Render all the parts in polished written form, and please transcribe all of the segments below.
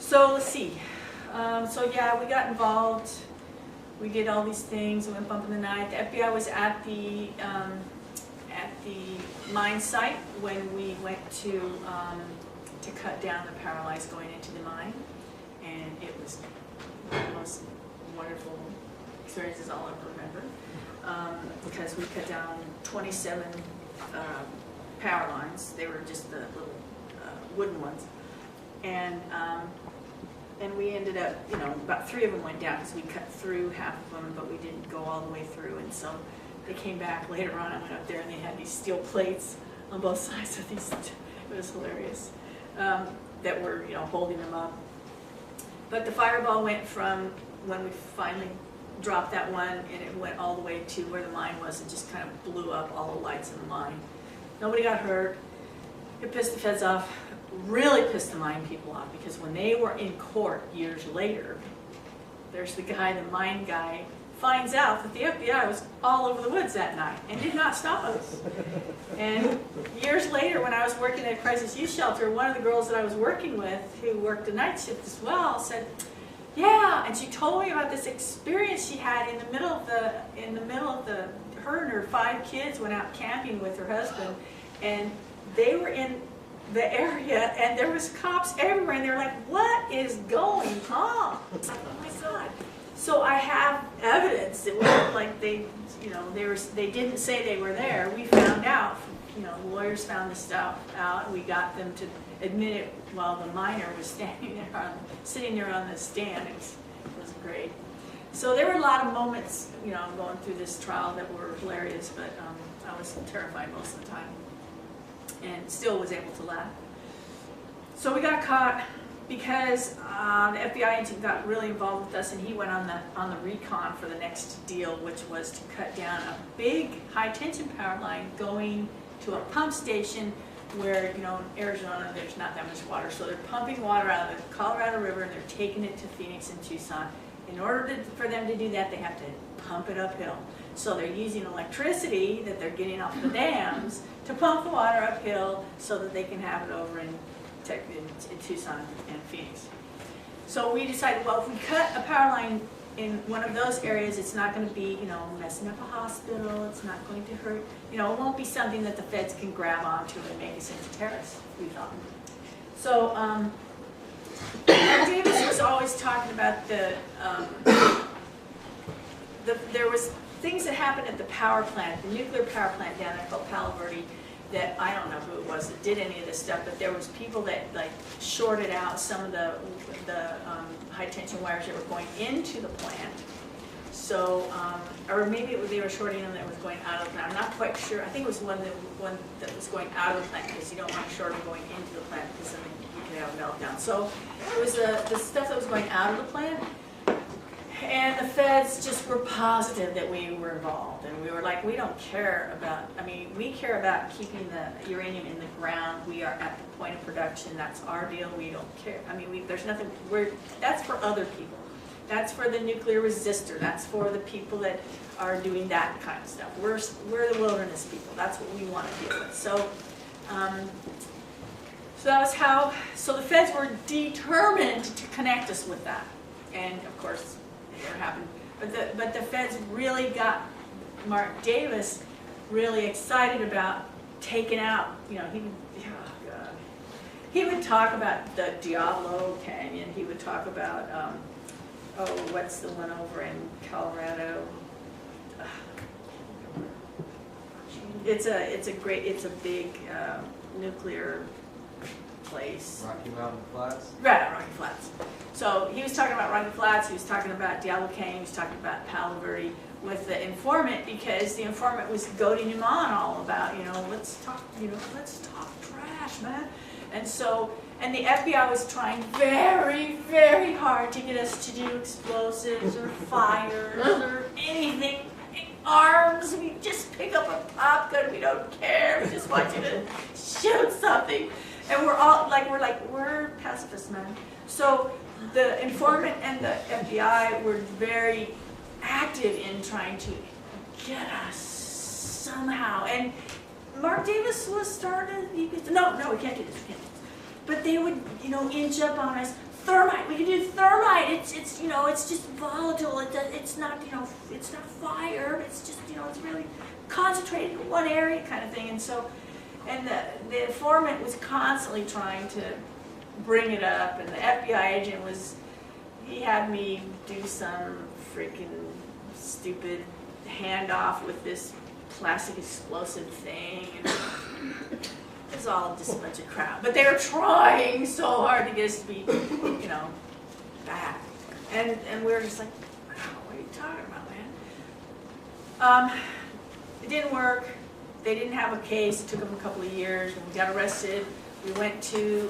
So let's see. So yeah, we got involved. We did all these things. We went bumping the night. The FBI was at the mine site when we went to cut down the power lines going into the mine, and it was one of the most wonderful experiences I'll ever remember, because we cut down 27 power lines. They were just the little wooden ones, and we ended up, you know, about 3 of them went down because we cut through half of them, but we didn't go all the way through, and so they came back later on. I went up there and they had these steel plates on both sides of these. It was hilarious, that were, you know, holding them up. But the fireball went from when we finally dropped that one, and it went all the way to where the mine was, and just kind of blew up all the lights in the mine. Nobody got hurt. It pissed the feds off, really pissed the mine people off, because when they were in court years later, there's the guy, the mine guy, finds out that the FBI was all over the woods that night and did not stop us. And years later, when I was working at a crisis youth shelter, one of the girls that I was working with, who worked a night shift as well, said, yeah, and she told me about this experience she had in the middle of her and her 5 kids went out camping with her husband, and they were in the area, and there was cops everywhere, and they're like, what is going on? Oh my God. So I have evidence. It wasn't like they, you know, they didn't say they were there. We found out, you know, lawyers found this stuff out, and we got them to admit it while the miner was standing there, sitting there on the stand. It was great. So there were a lot of moments, you know, going through this trial that were hilarious, but I was terrified most of the time, and still was able to laugh. So we got caught because the FBI agent got really involved with us, and he went on the recon for the next deal, which was to cut down a big high tension power line going to a pump station where, you know, in Arizona there's not that much water, so they're pumping water out of the Colorado River and they're taking it to Phoenix and Tucson. In order for them to do that, they have to pump it uphill. So they're using electricity that they're getting off the dams to pump the water uphill so that they can have it over in Tucson and Phoenix. So we decided, well, if we cut a power line in one of those areas, it's not going to be, you know, messing up a hospital. It's not going to hurt, you know, it won't be something that the feds can grab onto and make us into terrorists, we thought. So Davis was always talking about there was things that happened at the power plant, the nuclear power plant down there called Palo Verde, that I don't know who it was that did any of this stuff, but there was people that like shorted out some of the high tension wires that were going into the plant. So, or maybe they were shorting them that was going out of the plant. I'm not quite sure. I think it was one that was going out of the plant, because you don't want to short them going into the plant, because then you could have a meltdown. So it was the stuff that was going out of the plant. And the feds just were positive that we were involved, and we were like, we don't care about, I mean, we care about keeping the uranium in the ground. We are at the point of production. That's our deal. We don't care. I mean, there's nothing, that's for other people. That's for the nuclear resistor. That's for the people that are doing that kind of stuff. We're the wilderness people. That's what we want to deal with. So, so that was how, so the feds were determined to connect us with that. And of course, never happened. But the feds really got Mark Davis really excited about taking out, you know, he would talk about the Diablo Canyon. He would talk about, what's the one over in Colorado? It's a big nuclear place. Rocky Mountain Flats? Right, Rocky Flats. So he was talking about Rocky Flats, he was talking about Diablo Canyon, he was talking about Palo Verde with the informant, because the informant was goading him on all about, you know, let's talk trash, man. And so, and the FBI was trying very, very hard to get us to do explosives or fires or anything. Arms, we just pick up a pop gun, we don't care, we just want you to shoot something. And we're pacifists, man. So the informant and the FBI were very active in trying to get us somehow. And Mark Davis was started, no, we can't do this, we can't do this. But they would, you know, inch up on us, thermite, thermite. We can do thermite. It's you know, it's just volatile. It's not, you know, it's not fire. It's just, you know, it's really concentrated in one area kind of thing. And so, and the informant was constantly trying to bring it up, and the FBI agent was, he had me do some freaking stupid handoff with this plastic explosive thing. And it was all just a bunch of crap. But they were trying so hard to get us to be, you know, bad. And we were just like, wow, what are you talking about, man? It didn't work. They didn't have a case. It took them a couple of years. When we got arrested, we went to,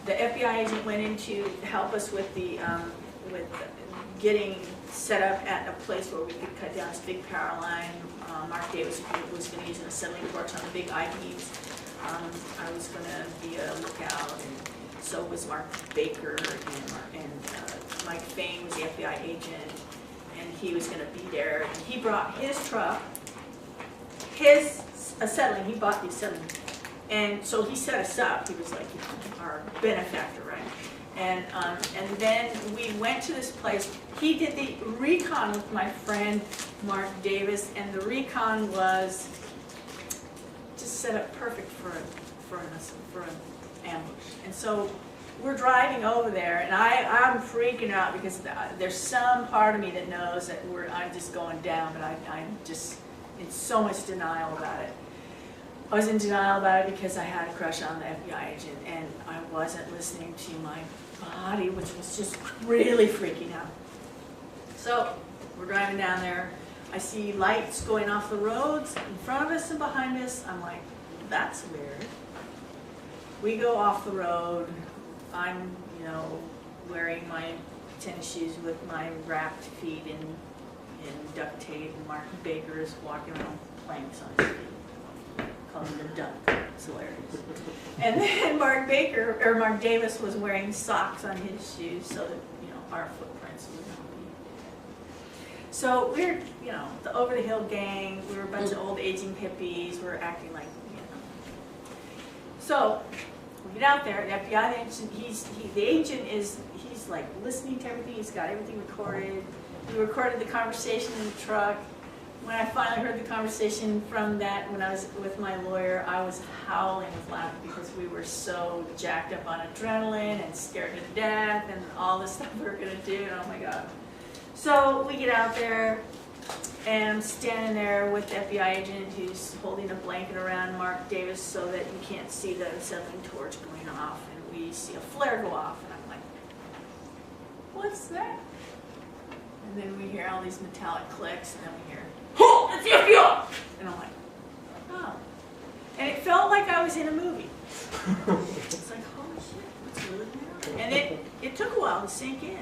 the FBI agent went in to help us with the, with getting set up at a place where we could cut down this big power line. Mark Davis was going to use an acetylene torch on the big I-beams. I was going to be a lookout, and so was Mark Baker, and Mike Fain was the FBI agent, and he was going to be there. And he brought his truck, his acetylene, he bought the acetylene, and so he set us up. He was like, you know, our benefactor, right? And then we went to this place. He did the recon with my friend Mark Davis, and the recon was just set up perfect for an ambush. And so we're driving over there, and I'm freaking out because there's some part of me that knows that I'm just going down, but I'm just in so much denial about it. I was in denial about it because I had a crush on the FBI agent, and I wasn't listening to my body, which was just really freaking out. So we're driving down there. I see lights going off the roads in front of us and behind us. I'm like, that's weird. We go off the road. I'm, you know, wearing my tennis shoes with my wrapped feet in duct tape, and Mark Baker is walking around planks on his feet, calling him a duck. It's hilarious. And then Mark Davis was wearing socks on his shoes so that, you know, our footprints would not be. So we're, you know, the Over the Hill gang. We were a bunch of old aging hippies. We were acting like, you know. So we get out there. The FBI agent, the agent is, he's like listening to everything. He's got everything recorded. We recorded the conversation in the truck. When I finally heard the conversation from that, when I was with my lawyer, I was howling with laughter because we were so jacked up on adrenaline and scared to death and all the stuff we were going to do, and oh my God. So we get out there, and I'm standing there with the FBI agent who's holding a blanket around Mark Davis so that you can't see the acetylene torch going off, and we see a flare go off, and I'm like, what's that? And then we hear all these metallic clicks, and then we hear, "Oh, it's the FBI!" And I'm like, oh. And it felt like I was in a movie. It's like, holy shit, what's really going on? And it took a while to sink in.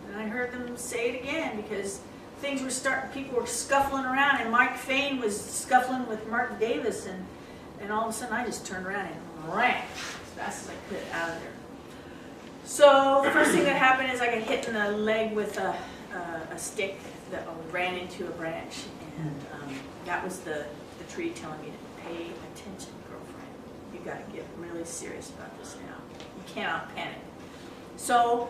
And I heard them say it again because things were starting, people were scuffling around, and Mike Fain was scuffling with Mark Davis, and all of a sudden I just turned around and ran as fast as I could out of there. So the first thing that happened is I got hit in the leg with a stick that ran into a branch, and that was the tree telling me to pay attention, girlfriend. You got to get really serious about this now. You cannot panic. So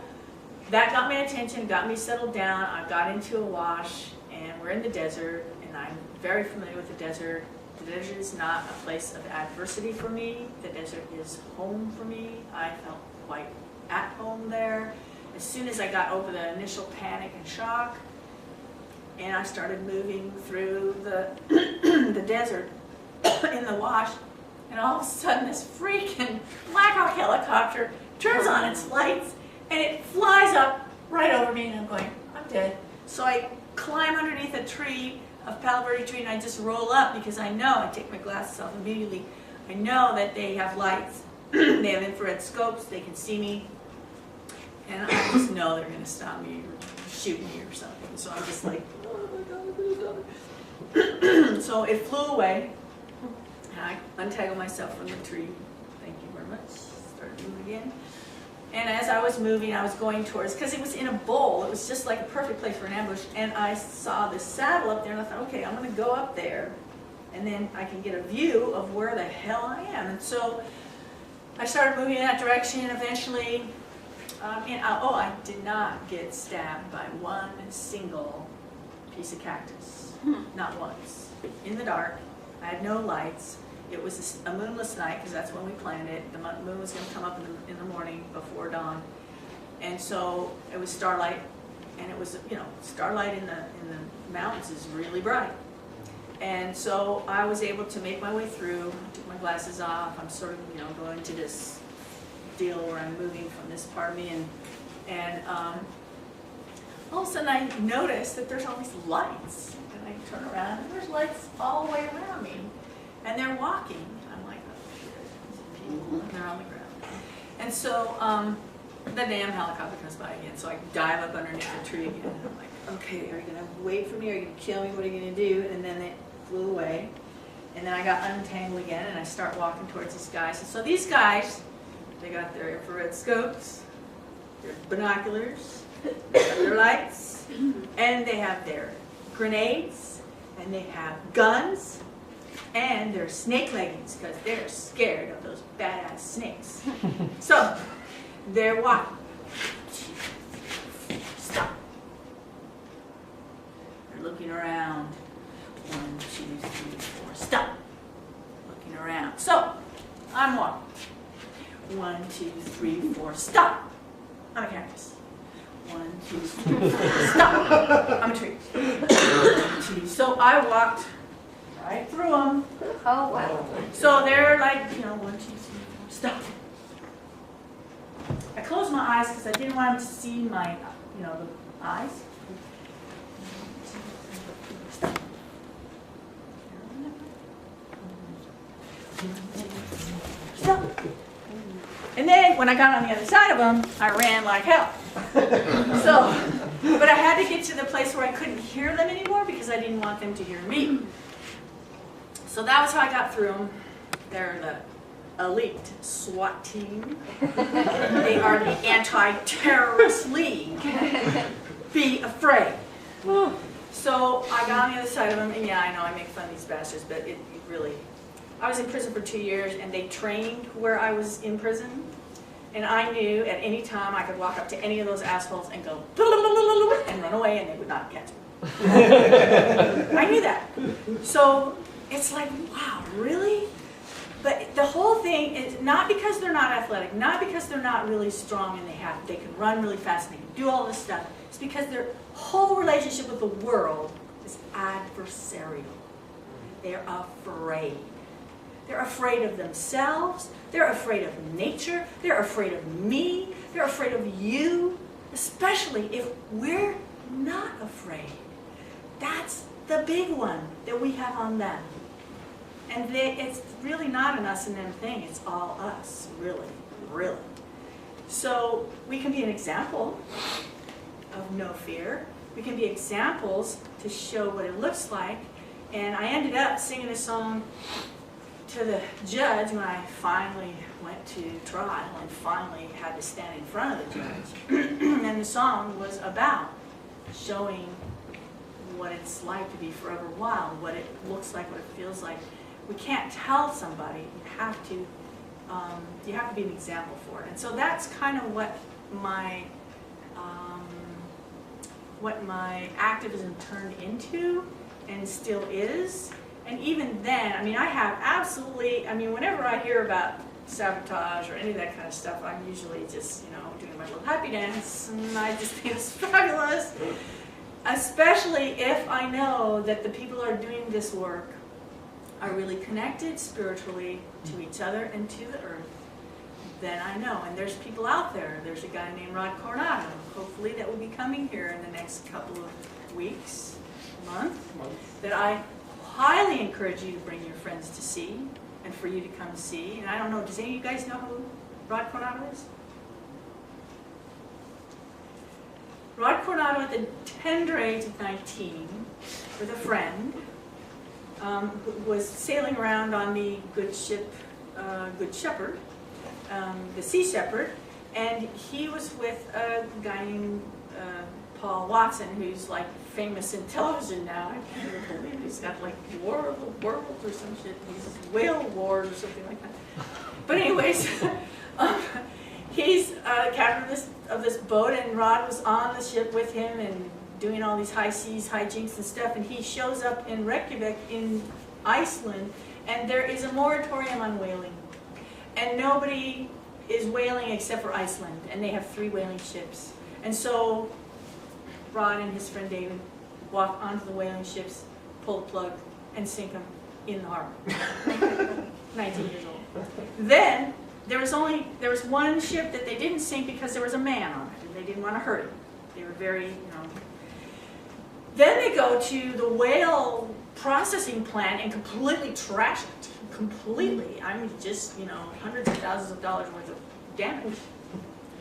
that got my attention, got me settled down. I got into a wash, and we're in the desert, and I'm very familiar with the desert. The desert is not a place of adversity for me. The desert is home for me. I felt quite at home there. As soon as I got over the initial panic and shock, and I started moving through the the desert in the wash, and all of a sudden this freaking Black Hawk helicopter turns on its lights, and it flies up right over me, and I'm going, I'm dead. So I climb underneath a tree, a Palo Verde tree, and I just roll up because I know, I take my glasses off immediately, I know that they have lights. They have infrared scopes, they can see me. And I just know they're going to stop me or shoot me or something. So I'm just like, oh my God, please. So it flew away. And I untangled myself from the tree. Thank you very much. Started moving again. And as I was moving, I was going towards, because it was in a bowl. It was just like a perfect place for an ambush. And I saw this saddle up there, and I thought, okay, I'm going to go up there. And then I can get a view of where the hell I am. And so I started moving in that direction. Eventually, I did not get stabbed by one single piece of cactus. Not once. In the dark. I had no lights. It was a moonless night because that's when we planned it. The moon was going to come up in the morning before dawn. And so it was starlight. And it was, starlight in the mountains is really bright. And so I was able to make my way through. I took my glasses off. I'm sort of, going to this deal where I'm moving from this part of me, and all of a sudden I noticed that there's all these lights, and I turn around and there's lights all the way around me, and they're walking. I'm like, oh shit, people, and they're on the ground. And so the damn helicopter comes by again, so I dive up underneath the tree again, and I'm like, okay, are you gonna wait for me? Are you gonna kill me? What are you gonna do? And then they flew away, and then I got untangled again, and I start walking towards these guys. And so these guys, they got their infrared scopes, their binoculars, they have their lights, and they have their grenades, and they have guns, and their snake leggings, because they're scared of those badass snakes. So, they're walking. Stop. They're looking around. 1, 2, 3, 4. Stop. Looking around. So, I'm walking. 1, 2, 3, 4, stop! I'm a cactus. 1, 2, 3, 4, stop! I'm a tree. 1, 2. So I walked right through them. Oh, wow. So they're like, 1, 2, 3, 4, stop. I closed my eyes because I didn't want them to see my, the eyes. Stop. Stop. And then when I got on the other side of them, I ran like hell. But I had to get to the place where I couldn't hear them anymore because I didn't want them to hear me. So that was how I got through them. They're the elite SWAT team. They are the anti-terrorist league. Be afraid. So I got on the other side of them, and yeah, I know I make fun of these bastards, but it really... I was in prison for 2 years, and they trained where I was in prison. And I knew at any time I could walk up to any of those assholes and go and run away, and they would not catch me. I knew that. So it's like, wow, really? But the whole thing is not because they're not athletic, not because they're not really strong and they can run really fast and they can do all this stuff. It's because their whole relationship with the world is adversarial. They're afraid. They're afraid of themselves. They're afraid of nature. They're afraid of me. They're afraid of you, especially if we're not afraid. That's the big one that we have on them. And it's really not an us and them thing. It's all us, really, really. So we can be an example of no fear. We can be examples to show what it looks like. And I ended up singing a song to the judge when I finally went to trial and finally had to stand in front of the judge. And the song was about showing what it's like to be forever wild, what it looks like, what it feels like. We can't tell somebody. You have to be an example for it. And so that's kind of what my activism turned into and still is. And even then, I mean, I have absolutely, whenever I hear about sabotage or any of that kind of stuff, I'm usually just, doing my little happy dance, and I just think it's fabulous. Especially if I know that the people who are doing this work are really connected spiritually to each other and to the earth, then I know. And there's people out there. There's a guy named Rod Coronado, hopefully, that will be coming here in the next couple of weeks, month, that I highly encourage you to bring your friends to see and for you to come see. And I don't know, does any of you guys know who Rod Coronado is? Rod Coronado at the tender age of 19 with a friend who was sailing around on the good ship, Good Shepherd, the Sea Shepherd, and he was with a guy named Paul Watson, who's like famous in television now. I can't even believe he's got like War of the Worlds or some shit. He's Whale Wars or something like that. But anyways, he's captain of this boat, and Rod was on the ship with him and doing all these high seas, hijinks and stuff, and he shows up in Reykjavik in Iceland, and there is a moratorium on whaling. And nobody is whaling except for Iceland, and they have 3 whaling ships. And so Rod and his friend David walk onto the whaling ships, pull the plug, and sink them in the harbor. 19 years old. Then there was one ship that they didn't sink because there was a man on it, and they didn't want to hurt him. They were very, Then they go to the whale processing plant and completely trash it. Completely. I mean, just, hundreds of thousands of dollars worth of damage.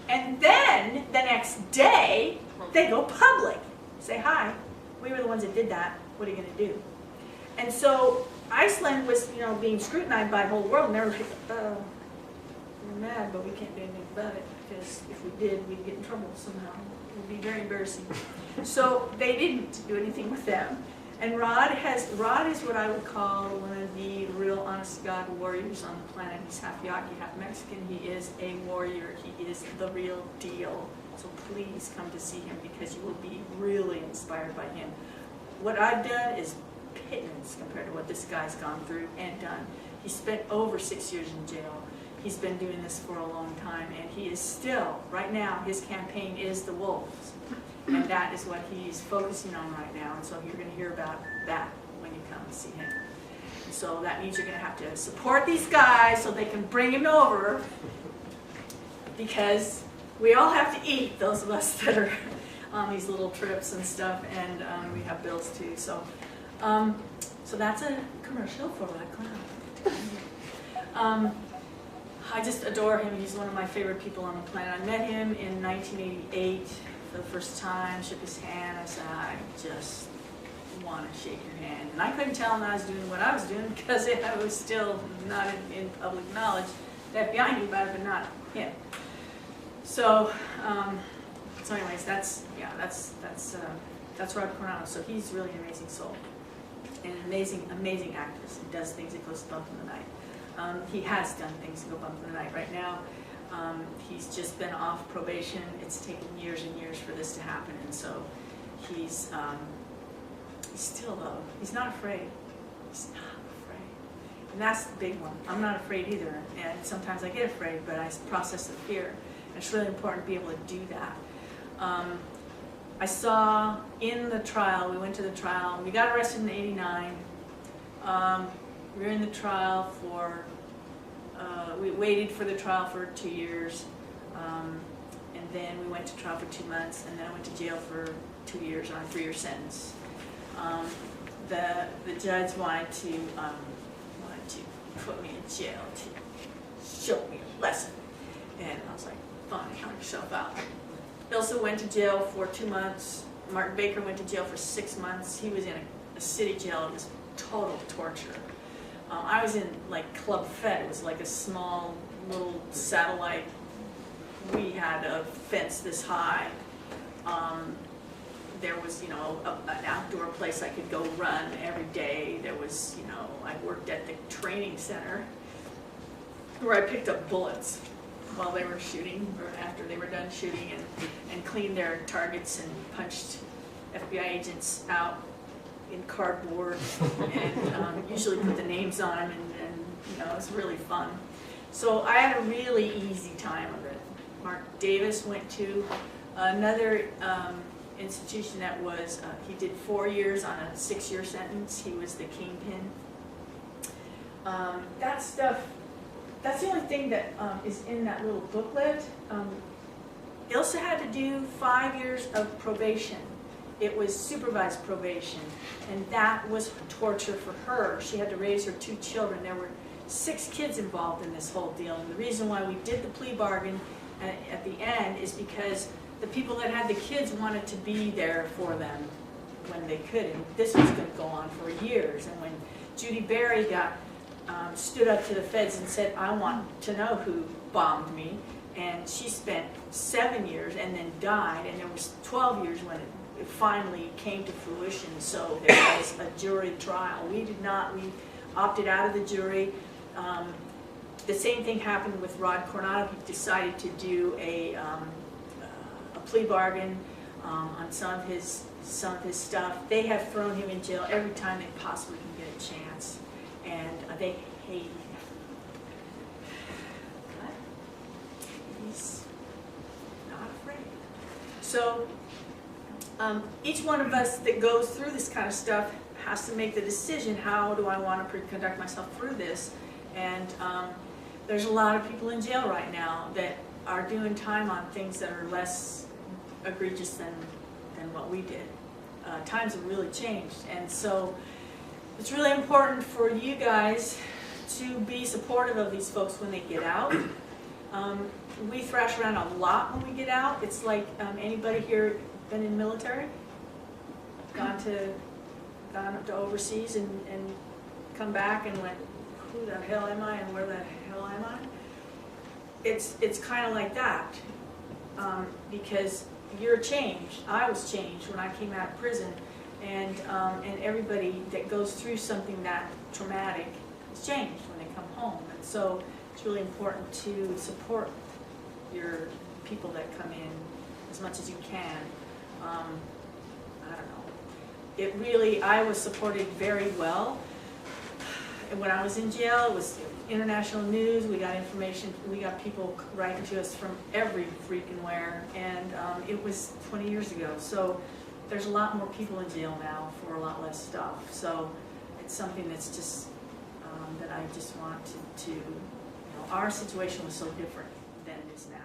And then the next day, they go public. Say, hi, we were the ones that did that. What are you going to do? And so Iceland was, being scrutinized by the whole world, and they were like, we're mad, but we can't do anything about it, because if we did, we'd get in trouble somehow. It would be very embarrassing. So they didn't do anything with them. And Rod is what I would call one of the real honest-to-God warriors on the planet. He's half Yaqui, half Mexican. He is a warrior. He is the real deal. So please come to see him, because you will be really inspired by him. What I've done is pittance compared to what this guy's gone through and done. He spent over 6 years in jail. He's been doing this for a long time, and he is still, right now, his campaign is the wolves. And that is what he's focusing on right now. And so you're going to hear about that when you come and see him. And so that means you're going to have to support these guys so they can bring him over, because we all have to eat, those of us that are on these little trips and stuff, and we have bills too. So, so that's a commercial for Rod Clown. I just adore him. He's one of my favorite people on the planet. I met him in 1988 for the first time, shook his hand. I said, I just want to shake your hand. And I couldn't tell him I was doing what I was doing, because I was still not in public knowledge. The FBI knew about it, but not him. So, so anyways, that's Rod Corano. So he's really an amazing soul, and an amazing activist. He does things that goes bump in the night. He has done things that go bump in the night. Right now, he's just been off probation. It's taken years and years for this to happen, and so he's still though. He's not afraid. He's not afraid, and that's the big one. I'm not afraid either, and sometimes I get afraid, but I process the fear. And it's really important to be able to do that. I saw in the trial, we went to the trial, we got arrested in '89. We were in the trial for, we waited for the trial for 2 years, and then we went to trial for 2 months, and then I went to jail for 2 years on a 3-year sentence. The judge wanted to put me in jail to show me a lesson, and I was like, fine, knock yourself out. Ilsa went to jail for 2 months. Martin Baker went to jail for 6 months. He was in a city jail. It was total torture. I was in like Club Fed. It was like a small little satellite. We had a fence this high. There was, an outdoor place I could go run every day. There was, I worked at the training center where I picked up bullets while they were shooting, or after they were done shooting, and cleaned their targets and punched FBI agents out in cardboard, and usually put the names on them, and it was really fun. So I had a really easy time of it. Mark Davis went to another institution that was, he did 4 years on a 6-year sentence. He was the kingpin. That stuff, that's the only thing that is in that little booklet. Ilsa had to do 5 years of probation. It was supervised probation, and that was torture for her. She had to raise her 2 children. There were 6 kids involved in this whole deal, and the reason why we did the plea bargain at the end is because the people that had the kids wanted to be there for them when they could, and this was going to go on for years. And when Judy Berry stood up to the feds and said, I want to know who bombed me, and she spent 7 years and then died, and there was 12 years when it finally came to fruition. So there was a jury trial. We did not, we opted out of the jury. the same thing happened with Rod Coronado. He decided to do a plea bargain on some of his stuff. They have thrown him in jail every time they possibly can get a chance, and they hate him. But he's not afraid. So each one of us that goes through this kind of stuff has to make the decision, how do I want to conduct myself through this? And there's a lot of people in jail right now that are doing time on things that are less egregious than what we did. Times have really changed, and so it's really important for you guys to be supportive of these folks when they get out. We thrash around a lot when we get out. It's like, anybody here been in the military? Gone up to overseas and come back and went, who the hell am I and where the hell am I? It's kind of like that, because you're changed. I was changed when I came out of prison, and everybody that goes through something that traumatic is changed when they come home. And so it's really important to support your people that come in as much as you can. I don't know. It really, I was supported very well. And when I was in jail, it was international news. We got information. We got people writing to us from every freaking where, and it was 20 years ago. So there's a lot more people in jail now for a lot less stuff. So it's something that's just that I just want to our situation was so different than it is now.